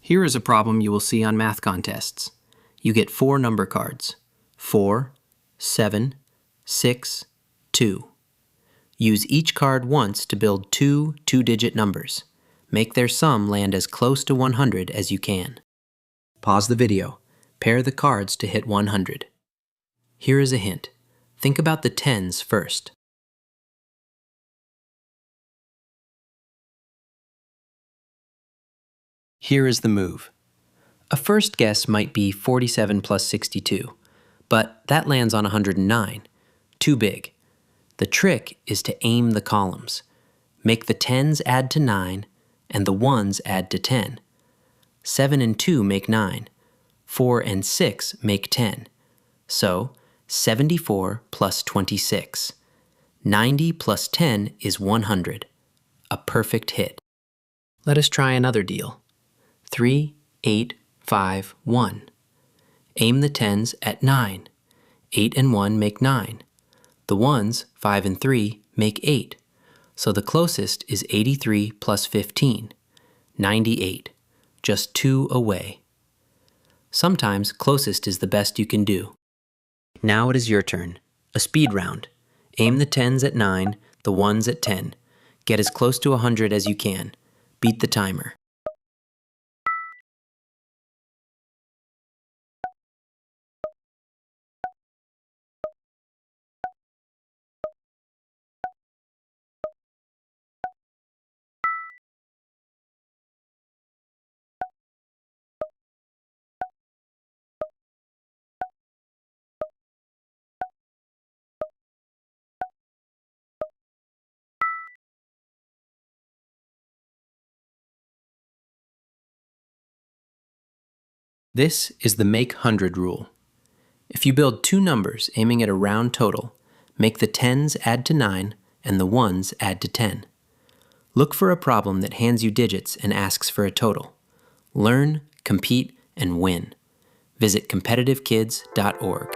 Here is a problem you will see on math contests. You get 4 number cards: 4, 7, 6, 2. Use each card once to build 2 two-digit numbers. Make their sum land as close to 100 as you can. Pause the video. Pair the cards to hit 100. Here is a hint. Think about the tens first. Here is the move. A first guess might be 47 plus 62, but that lands on 109. Too big. The trick is to aim the columns. Make the tens add to 9, and the ones add to 10. 7 and 2 make 9. 4 and 6 make 10. So, 74 plus 26. 90 plus 10 is 100. A perfect hit. Let us try another deal. 3, 8, 5, 1. Aim the tens at 9. 8 and 1 make 9. The ones, 5 and 3, make 8. So the closest is 83 plus 15. 98. Just 2 away. Sometimes closest is the best you can do. Now it is your turn. A speed round. Aim the tens at 9, the ones at 10. Get as close to 100 as you can. Beat the timer. This is the make 100 rule. If you build 2 numbers aiming at a round total, make the tens add to 9 and the ones add to 10. Look for a problem that hands you digits and asks for a total. Learn, compete, and win. Visit competitivekids.org.